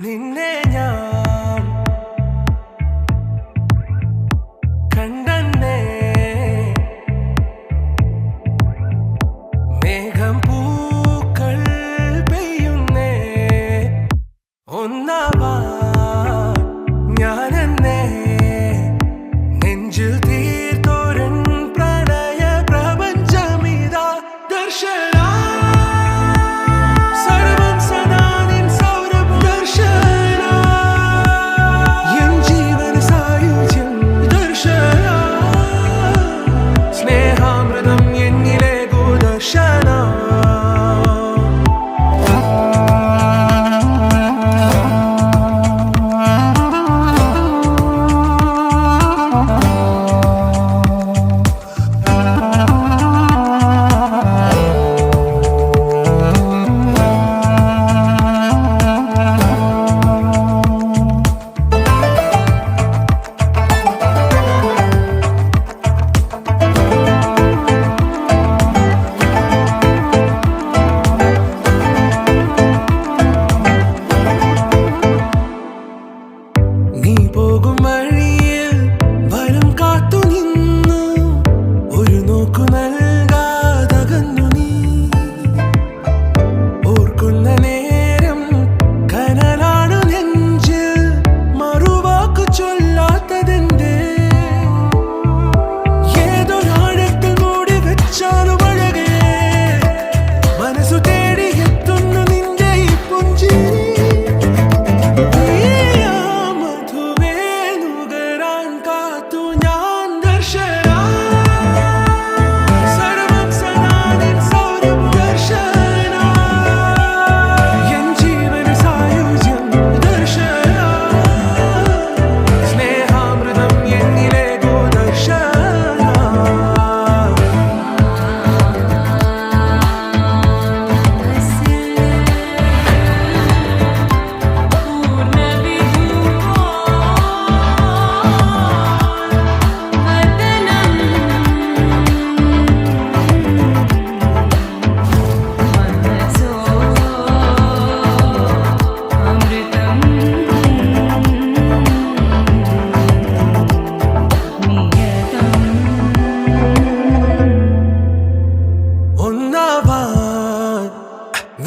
നിന്നെ ഞാൻ കണ്ടന്നേ മേഘം പൂക്കൾ പെയ്യുന്നേ ഒന്നാവാ ഞാനെന്നേ നെഞ്ചിൽ തീർത്തോരൻ പ്രണയ പ്രപഞ്ചമിതാ ദർശന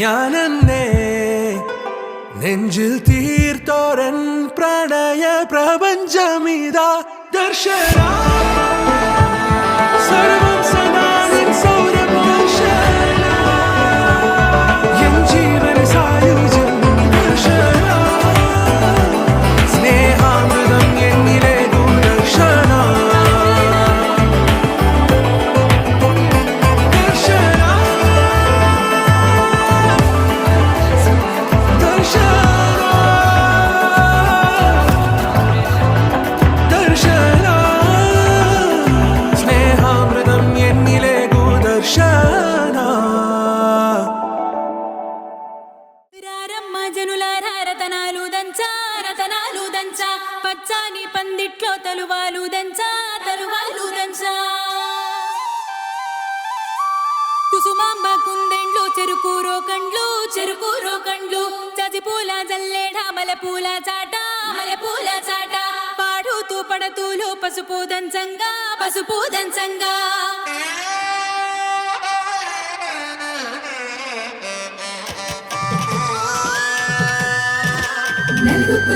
ഞാനെന്നേ നെഞ്ചിൽ തീർത്തോരൻ പ്രണയ പ്രപഞ്ചമിതാ ദർശന സർവം സദാ നിൻ സൗരഭൂഷണ എൻ ജീവന സായുജ്യം ദർശന സ്നേഹാമൃതം എന്നിലെ ദൂരദർശന పచ్చాని పందిట్లో తలువాలు దంచా కుసుమాంబ కుందెండ్లు చెరుకూరో కండ్లు చజిపూల జల్లేడ మలపూల చాట పాడుతూ పడతూలు పసుపు దంచంగా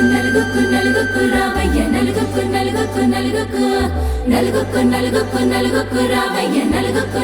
నలుగుకు రావయ్య నలుగుకు రావయ్య నలుగుకు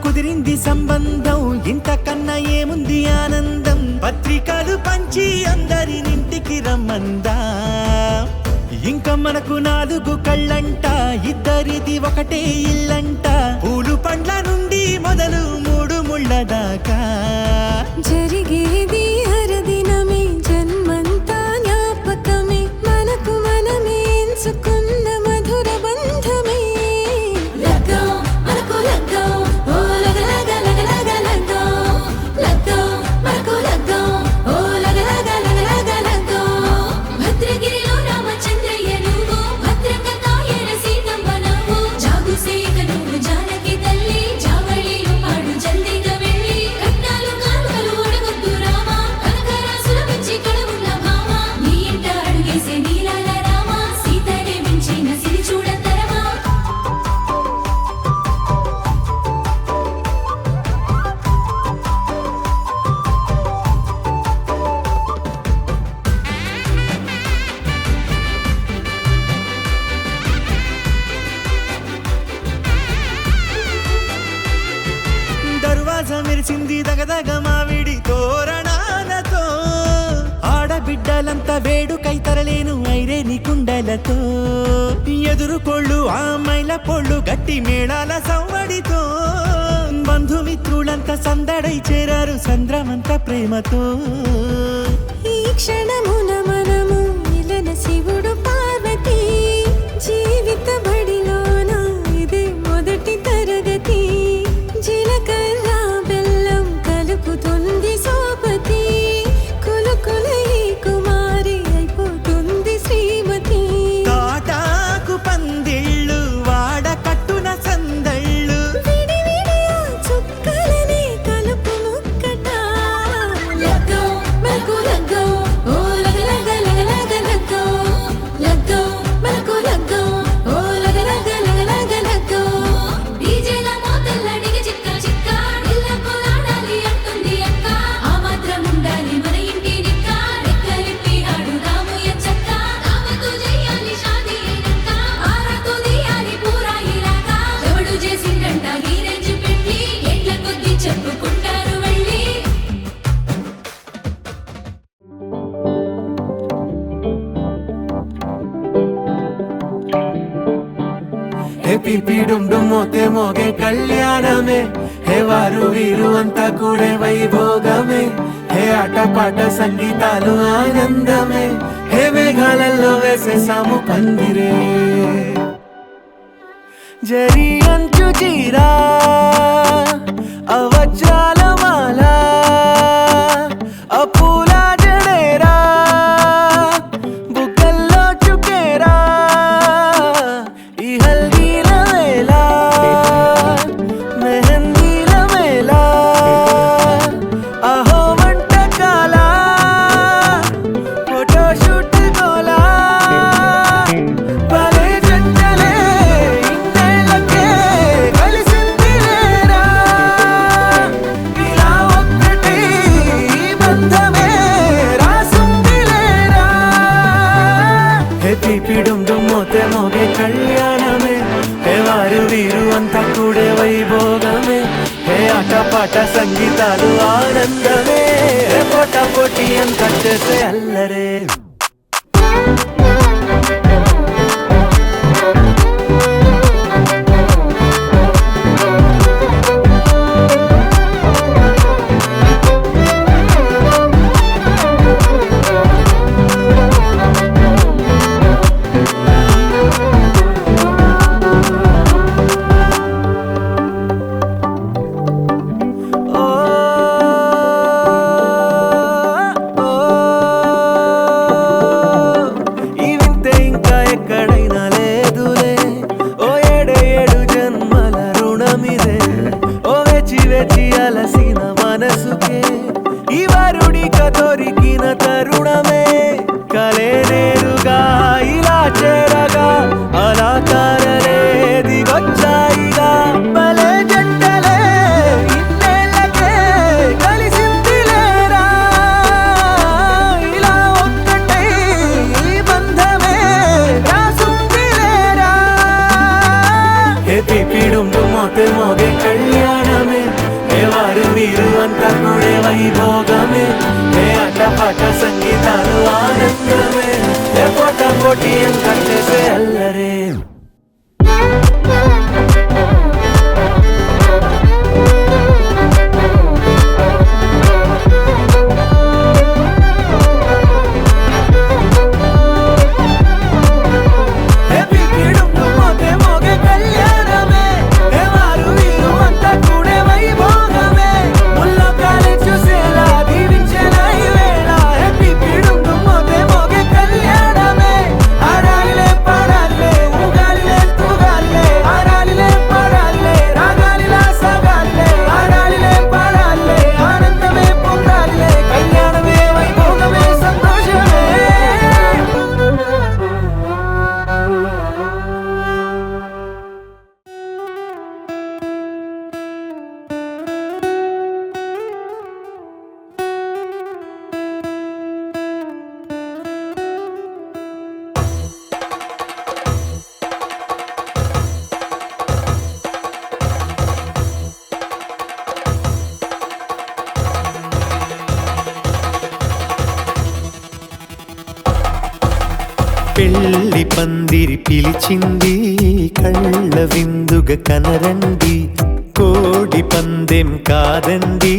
కుదిరింది సంబంధం ఇంతకన్నా ఏముంది ఆనందం పత్రికలు పంచి అందరినింటికి రమ్మందా ఇంకా మనకు 4 కళ్ళంట ఇద్దరిది ఒకటే ఇల్లంట పూలు పండ్ల నుండి మొదలు 3 ముళ్ళ దాకా జరిగేది హరదినమే మెరిసింది దగదగ మావిడి తోరణాలతో ఆడబిడ్డలంతా వేడుకై తరలేను ఐరేని కుండలతో ఎదురుకోళ్ళు ఆ మైల పొళ్ళు గట్టి మేళాల సవ్వడితో బంధుమిత్రులంతా సందడై చేరారు సంద్రమంత ప్రేమతో ఈ క్షణమున మనము ఇలన శివుడు పార్వతి జీవిత బడిలోన ఇదే మొదటి తరగతి జీలకర్ర బెల్లం కలుపుతుంది సోపతి కులుకుల ఈ కుమారి అయిపోతుంది శ్రీమతి తాటాకు పందిళ్ళు వాడ కట్టున సందళ్ళు విడివిడియా చుక్కలనే కలుపు ముక్కట లగ్గో మనకు లగ్గో ఓ లగ లగ లగ లగ లగ్గో లగ్గో మనకు లగ్గో ఓ లగ లగ లగ లగ లగ్గో డీజేల మోతల్ల డిగ చిక్క చిక్క ఇళ్ళకు ఆడాలి అంటుంది అక్క ఆ మాత్రం ఉండాలి మన ఇంటి నిక్క రెక్కలిప్పి ఆడుదాము ఎంచక్క రామతో చేయాలి షాదీ అయినక్క ఆరతో తీయాలి పూరా ఇలాగా ఎవడు చేసిందంట ఈ రేంజ్ పెట్టి ఎట్ల కొద్ది చెప్పుకుంటారు వెళ్ళి హే పిపి డుమ్ డుమ్ మోతే మోగే కళ్యాణమే హే వారు వీరు అంతా కూడే వైభోగమే హే ఆటపాట సంగీతాలు ఆనందమే హే మేఘాలలో వేసేసాము పందిరే జరి అంచు చీరా అవజ్రాల మాల అపూల జడేరా బుగ్గల్లో చుకేరా ఈ హల్దీల వేళ మెహందీల వేళ అహో వంటకాల ఫోటోషూట్ గోలా భలే జంటలే ఇన్నేళ్ళకే కలిసింది లేరా ఇలా ఒక్కటి ఈ బంధమే రాసుంది లేరా హే పిపి డుమ్ డుమ్ మోతే మోగే కళ్యాణమే హే వారు వీరు అంతా కూడే వైభోగమే హే ఆటపాట సంగీతాలు ఆనందమే హే పోటా పోటీ అంతా చేసే అల్లరే ఓ ఓ ఈ వింతే ఇంకా ఎక్కడైనా లేదులే ఓ ఏడు జన్మల రుణమిదే ఓ వేచి వేచి అలసిన మనసుకే ఈ వరుడిక దొరికిన తరుణమే కలే నేరుగా ఇలా చేరగా అలా తారలే దిగొచ్చాయిగా భలే జంటలే ఇన్నేళ్ళకే కలిసింది లేరా ఇలా ఒక్కటై ఈ బంధమే రాసుంది లేరా హే పిపి డుమ్ డుమ్ మోతే మోగే కళ్యాణమే హే వారు వీరు అంతా కూడే వైభోగమే హే ఆటపాట సంగీతాలు ఆనందమే హే పోటా పోటీ అంతా చేసే అల్లరే హే పిపి డుమ్ డుమ్ మోతే మోగే కళ్యాణమే హే వారు వీరు అంతా కూడే వైభోగమే ముల్లకాలే చూసేలా దీవించేలా ఈ వేళ హే పిపి డుమ్ డుమ్ మోతే మోగే కళ్యాణమే ఆడాలిలే పాడాలి పెళ్లి పందిరి పిలిచింది కళ్ళ విందుగా కనరండి కోడి పందెం కాదండి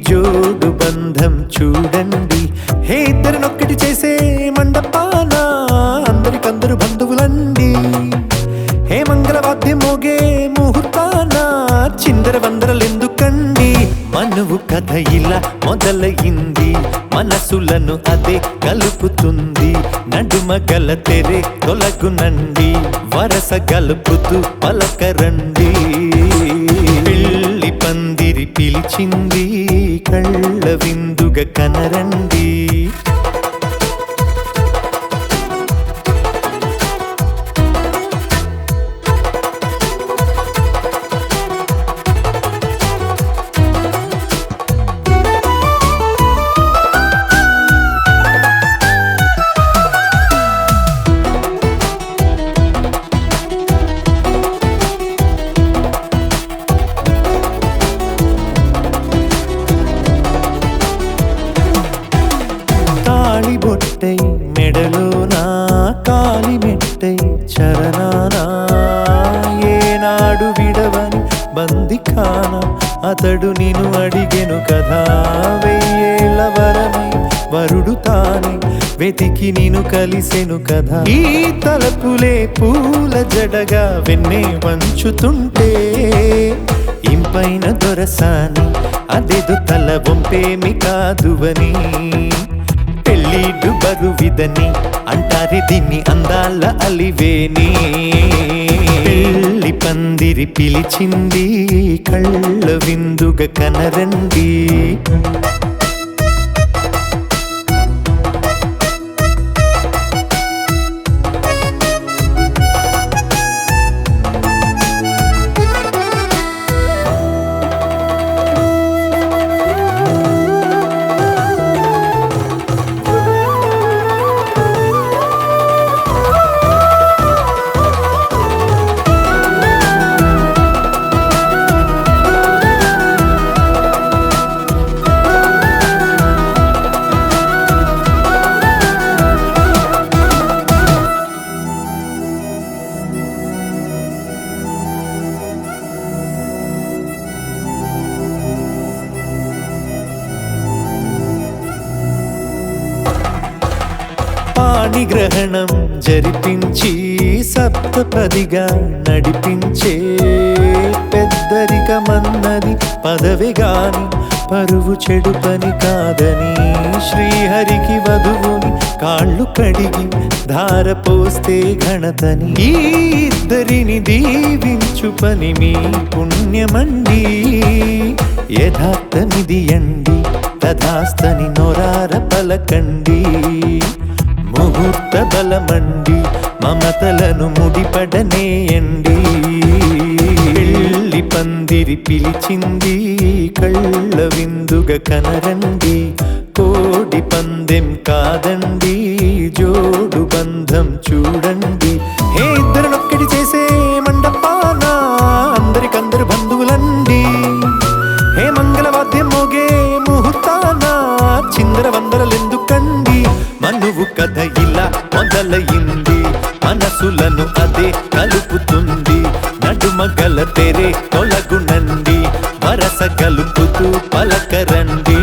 జోడు బంధం చూడండి హే ఇద్దరినొక్కటి చేసే మండపాన అందరికందరు బంధువులండి హే మంగళవాద్యం మోగే ముహూర్తాన చిందర వందరలెందుకండి మనువు కథ ఇలా మొదలయింది మనసులను అదే కలుపుతుంది నడుమ గల తెరే తొలగునండి వరస గలుపుతూ పలకరండి పెళ్లి పందిరి పిలిచింది కళ్ళ విందుగా కనరండి బొట్టై మెడలోనా కాలి మెట్టై చరణానా ఏనాడు విడవని బందిఖాన అతడు నిన్ను అడిగెను కదా వెయ్యేళ్ళ వరమై వరుడు తానే వెతికి నిన్ను కలిసెను కదా ఈ తలపులే పూల జడగా వెన్నే వంచుతుంటే ఇంపైన దొరసాని అదేదో తల వంపేమి కాదువని పెళ్ళిడు బరువిదని అంటారే దీన్ని అందాల అలివేని పెళ్లి పందిరి పిలిచింది కళ్ళ విందుగా కనరండి పాణిగ్రహణం జరిపించి సప్తపదిగా నడిపించే పెద్దరికమన్నది పదవి గాని పరువు చెడు పని కాదని శ్రీహరికి వధువుని కాళ్ళు కడిగి ధార పోస్తే ఘనతని ఈ ఇద్దరిని దీవించు పని మీ పుణ్యమండి యథార్థమిది అండి తథాస్తని నొరార పలకండి ముహూర్త బలమండి మమతలను ముడిపడనేయండి పెళ్లి పందిరి పిలిచింది కళ్ళ విందుగా కనరండి కోడి పందెం కాదండి జోడు బంధం చూడండి హే ఇద్దరినొక్కటి చేసే మండపాన అందరికందరు బంధువులండి హే మంగళవాద్యం మోగే ముహూర్తాన చిందర వందరలెందుకండి మనువు కథ ఇలా మొదలయింది మనసులను అదే కలుపుతుంది నడుమ గల తెరే తొలగునండి వరస కలుపుతూ పలకరండి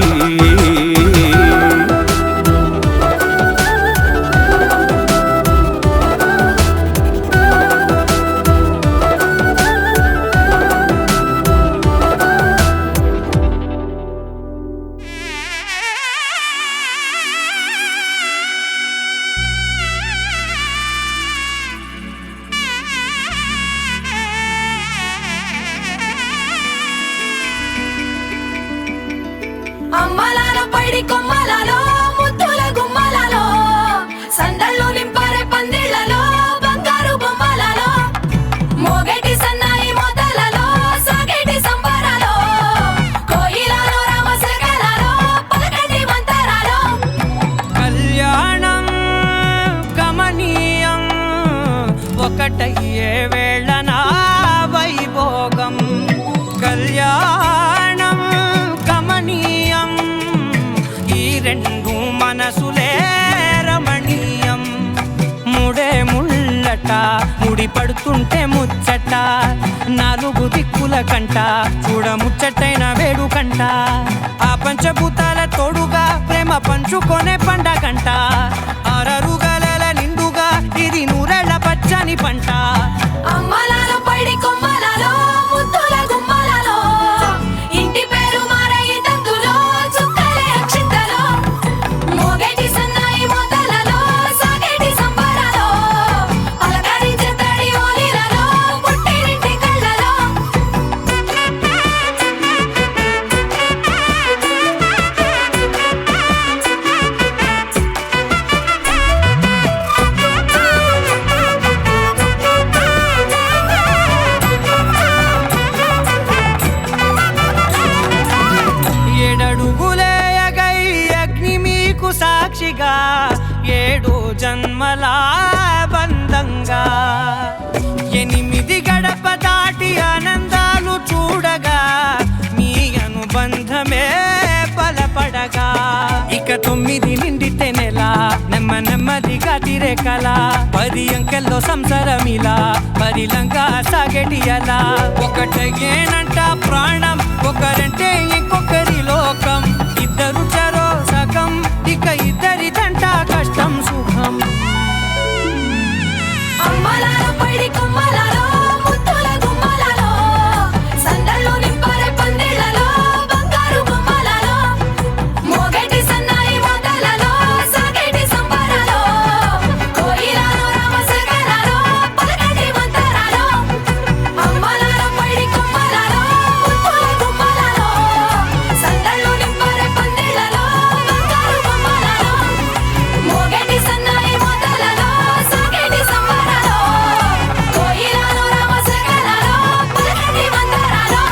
అమ్మలాలో పైడి కొమ్మలలో ముద్దుల గుమ్మలలో సందళ్ళు నింపారే పందిళ్లలో బంగారు బొమ్మలలో మోగేటి సన్నాయి మోతలలో సాగేటి సంబరాలో కోయిలలో రామశకలలో పలకండి మంతరాలో కళ్యాణం గమనీయం ఒకటయ్యే వేళనా వైభోగం కళ్యాణం గమనీయం ఈ రెండు మనసులే రమణీయం మూడే ముడి పడుతుంటే ముచ్చట నాలుగు దిక్కుల కంట చూడ ముచ్చటైన వేడుకంట ఆ పంచభూతాల తోడుగా ప్రేమ పంచుకొనే పండగంట ఆరరుగల నిండుగా ఇది నూరెళ్ళ పచ్చని పంట అమ్మలాలో పడి కొమ్మలలో ముద్దుల గుమ్మలలో ఇంటి పేరు మారయి తందులో చుక్కలే అక్షింతలో మోగేటి సన్నాయి మోతలలో సాగేటి సంబరాలో పలకరించే తడి ఓలిలలో పుట్టినింటి కళ్ళలో ఏడడుగులేయగై అగ్ని మీకు సాక్షిగా 7 జన్మల బంధంగా 8 గడప దాటి ఆనందాలు చూడగా మీ అనుబంధమే బలపడగా ఇక 9 నిండితే నెల నెమ్మదిగా తిరే కల 10 అంకెల్లో సంసారమిలా పరిలంగా సాగేటి అలా ఒకటేనంట ప్రాణం ఒకరంటే ఇంకొకరి లోకం ఇద్దరు చరో సగం ఇక ఇద్దరిదంట కష్టం సుఖం అమ్మలాలో పడి కొమ్మలలో ముద్దుల గుమ్మలలో సందళ్ళు నింపారే పందిళ్ళలో బంగారు బొమ్మలలో మోగేటి సన్నాయి మోతలలో సాగేటి సంబరాలో కోయిలలో రామశకరాలో పలకటి మంతరాలో అమ్మలాలో పడి కొమ్మలలో ముద్దుల గుమ్మలలో సందళ్ళు నింపారే పందిళ్ళలో బంగారు బొమ్మలలో మోగేటి సన్నాయి మోతలలో సాగేటి సంబరాలో కోయిలలో రామశకరాలో పలకటి మంతరాలో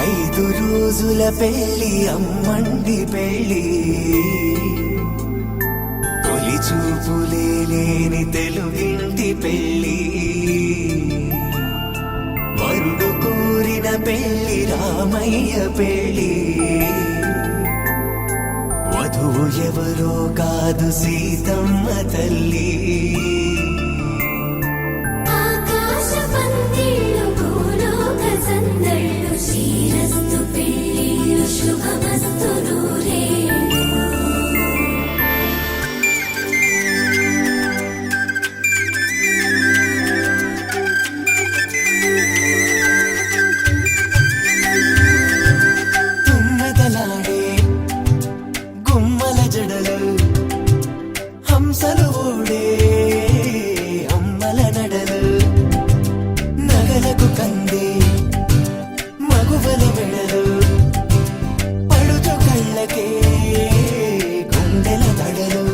ఐదు రోజుల పెళ్లి అమ్మండి పెళ్లి తొలి చూపులే లేని తెలుగింటి పెళ్లి వరుడు కోరిన పెళ్లి రామయ్య పెళ్లి వధువు ఎవరో కాదు సీతమ్మ తల్లి ఆకాశ పందిళ్ళు భూలోక సందళ్ళు శ్రీరస్తు పెళ్ళిళ్ళు శుభమస్తు నూరేళ్ళు తుమ్మెదలాడే గుమ్మల జడలు హంసలు ఓడే అమ్మల నడలు నగలకు కందే మగువల మెడలు పడుచు కళ్ళకే గుండెల తడలు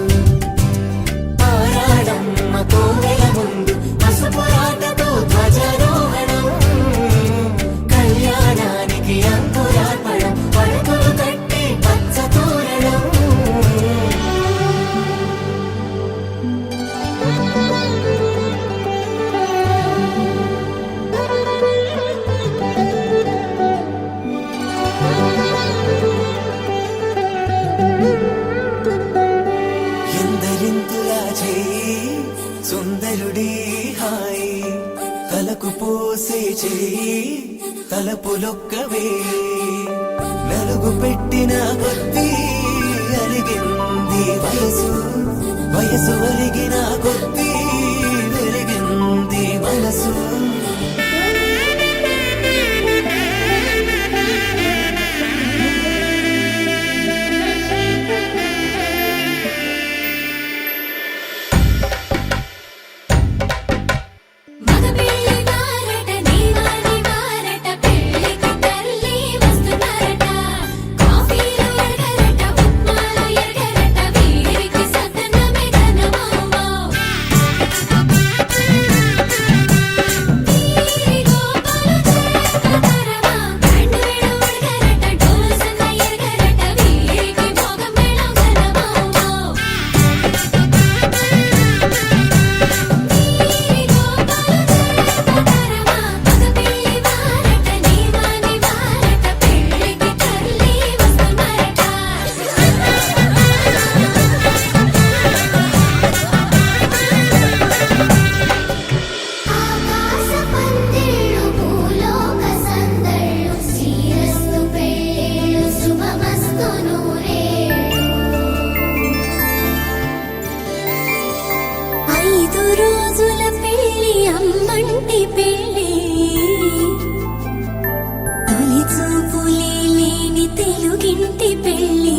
ఆరాడమ్మ కోవెల ముందు పసుపు ఆటతో ధ్వజారోహణం కళ్యాణానికి అంకురార్పణం పడుకులు కట్టి పచ్చ తోరణం ఎందరింతులా చేయి సుందరుడి హాయి తలకు పోసే చేయి తలపులొక్కవే నలుగు పెట్టిన కొద్దీ అలిగింది వయసు వయసు ఒలిగిన కొద్దీ వెలిగింది మనసు మగ పెళ్లి వారట నీవాని వారట పెళ్లికి తల్లి వస్తున్నారట కాఫీలు ఎరగరట ఉప్మాలు ఎరగరట వీరికి సదనమే ఘనమౌమౌ ఇంటి పెళ్ళి తొలి చూపులే లేని తెలుగింటి పెళ్ళి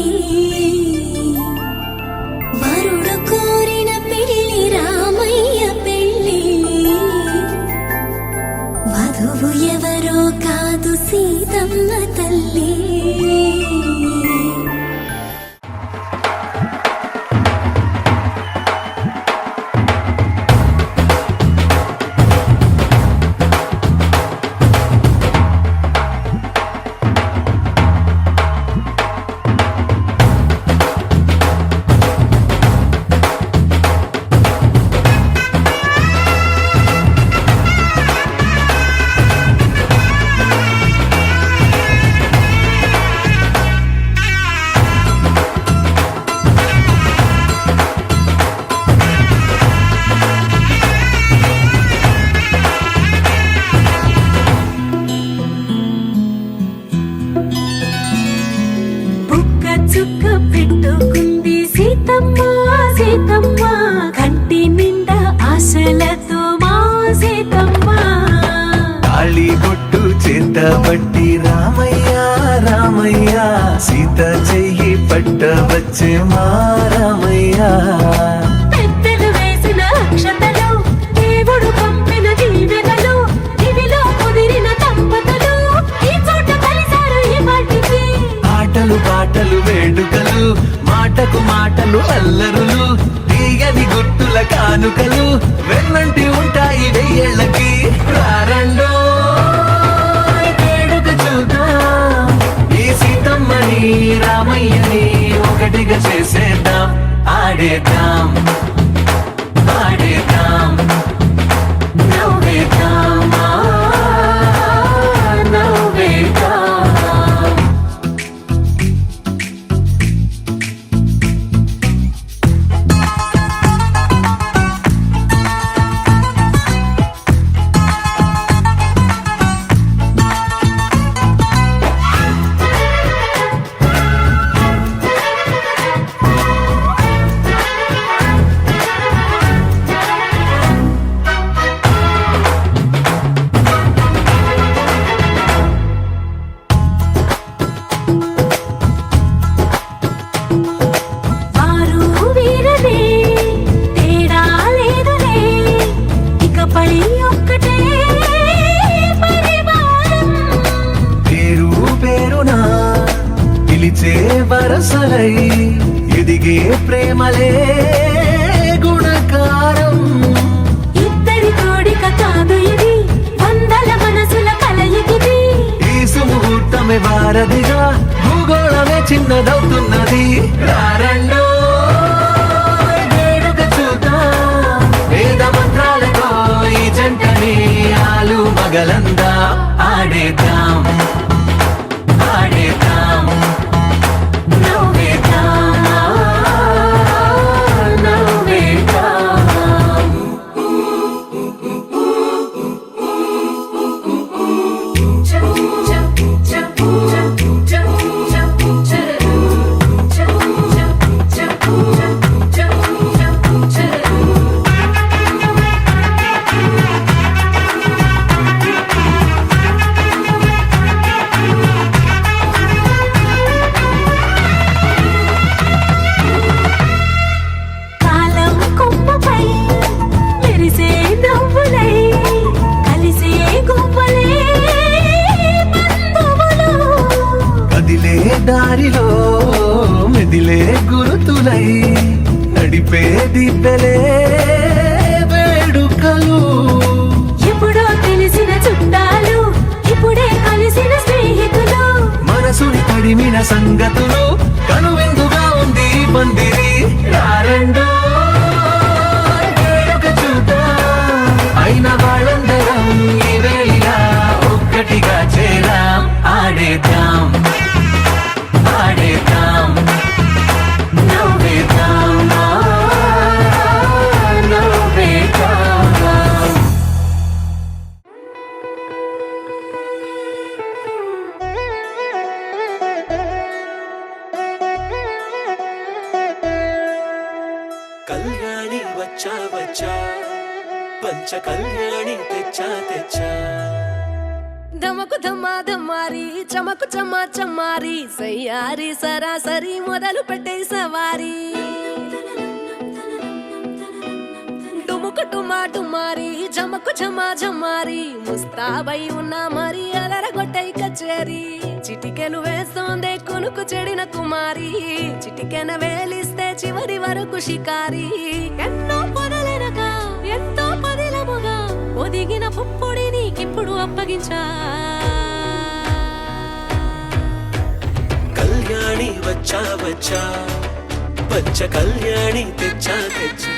వరుడు కోరిన పెళ్ళి రామయ్య పెళ్ళి వధువు ఎవరో కాదు సీతమ్మ తల్లి చుక్క పెట్టుకుంది సీతమ్మ సీతమ్మ కంటి నిండా ఆశలతో మా సీతమ్మ తాళి బొట్టు చేత పట్టి రామయ్య రామయ్య సీత చెయ్యి పట్ట వచ్చే మా రామయ్య పెద్దలు వేసిన అక్షతలు దేవుడు పంపిన దీవెనలు ఇవిలో కుదిరిన దంపతులు ఈ చోట కలిసారు ఈ వాటికి ఆటలు పాటలు వేడుకలు మాటకు మాటలు అల్లరులు తీయని గుర్తుల కానుకలు వెన్నంటి ఉంటాయి వెయ్యేళ్ళకి రారండో వేడుక చూద్దాం ఈ సీతమ్మని రామయ్యని ఒకటిగా చేసేద్దాం ఆడేద్దాం ఆడేద్దాం నవ్వేద్దాం నవ్వేద్దాం వారు వీరనే తేడా లేదులే ఇకపై ఒక్కటే పరివారం పేరు పేరునా పిలిచే వరసలై ఎదిగే ప్రేమలే గుణకారం ఇద్దరి కోడిక కాదు ఇది వందల మనసుల కలయికిది ఈ సుముహూర్తమే వారధిగా భూగోళమే చిన్నదవుతున్నది రారండో వేడుక చూద్దాం వేద మంత్రాలతో ఈ జంటని ఆలు మగలందా ఆడేద్దాం ఆడేద్దాం నవ్వేద్దాం నవ్వేద్దాం కాలం కొమ్మపై మెరిసే నవ్వులై కలిసే గువ్వలే బంధువులు కదిలే దారిలో మెదిలే గురుతులై నడిపే దిబ్బెలే వేడుకలు ఎప్పుడో తెలిసిన చుట్టాలు ఇప్పుడే కలిసిన స్నేహితులు మనసుని తడిమిన సంగతులు కనువిందుగా ఉంది ఈ పందిరి రారండో వేడుక చూద్దాం అయిన వాళ్ళందరం ఈ వేళ ఒక్కటిగా చేరాం ఆడేద్దాం ఆడేద్దాం నవ్వేద్దాం నవ్వేద్దాం కళ్యాణి వచ్చా వచ్చా పంచ కళ్యాణి తెచ్చా తెచ్చా తెచ్చా ధమకు ధమ్మా ధమ్మారి చమకు చమ్మా చమ్మారి సయ్యారి సరాసరి మొదలు పెట్టే సవారీ డుముకు డుమా డుమారి జమకు ఝమా ఝమారి ముస్తాబై ఉన్నా మరి అలరగొట్టై కచేరి చిటికెలు వేస్తోందే కొనుకు చెడిన కుమారి చిటికెన వేలిస్తే చివరి వరకు షికారి ఎన్నో పొదలెనగా ఎంతో పదిలముగా ఒదిగిన పుప్పొడి నీకిప్పుడు అప్పగించా కళ్యాణి వచ్చా వచ్చా వచ్చ కళ్యాణి తెచ్చా తెచ్చా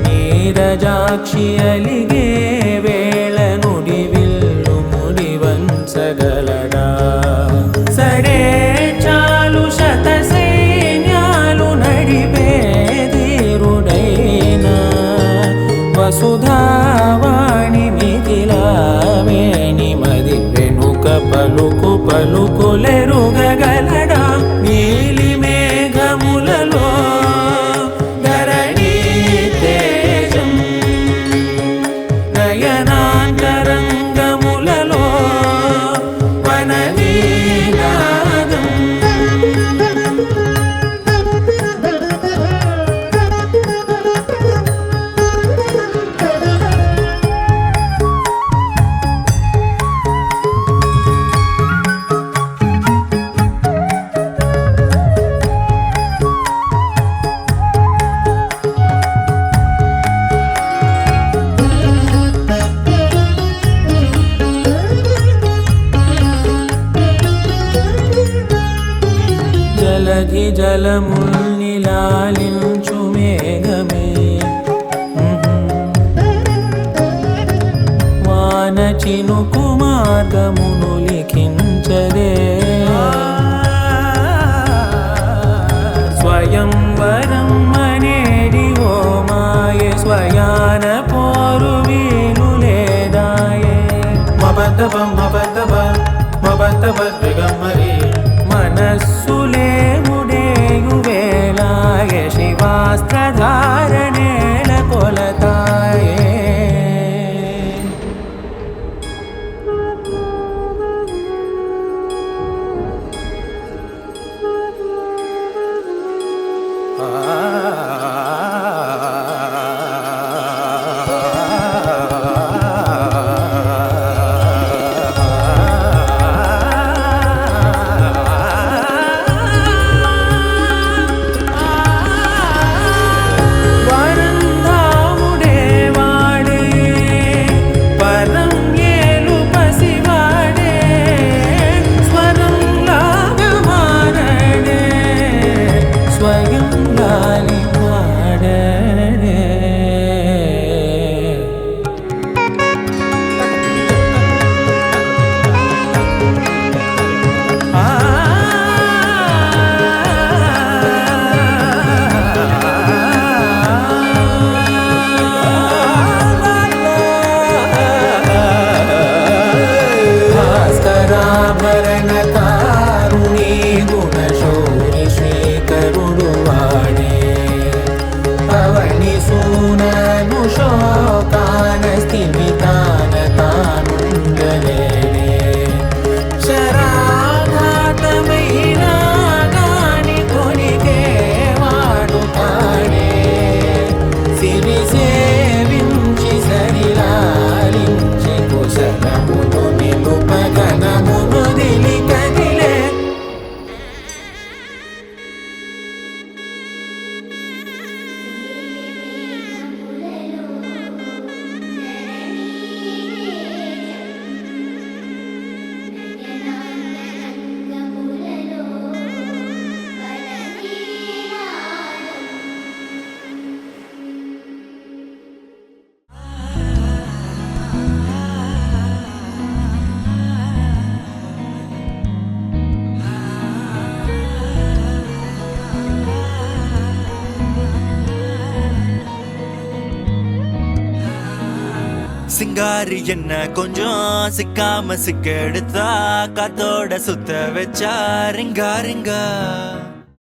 నీరజాక్షి అలిగే వేళ నుడి విల్లు ముడి వంచగలడా సడే చాలు శత సైన్యాలు నడిపే ధీరుడైనా వసుధావాణి మిథిలావేణి మది వెనుక పలుకు పలుకులెరుగగలడా నీలి మేఘములలో నయనాంతరంగములలో వనవీనాదం జలధి జలముల్నిలాలించు మేఘమే వాన చినుకు మార్గమును లిఖించదే స్వయంవరం అనేడి ఓ మాయే స్వయాన పోరు వీలు లేదాయే మబద్దబం మబద్దబ మబద్దబ దిగమ్మరి మనస్సులే ముడేయు వేళాయ శివాస్త్రధారణేల కొలతాయే సేవించి సరిలాలించి కుశ சிங்காரி என்ன கொஞ்சம் சிக்காம சிக்க எடுத்தா காத்தோட சுத்த வச்சா ரிங்கா ரிங்கா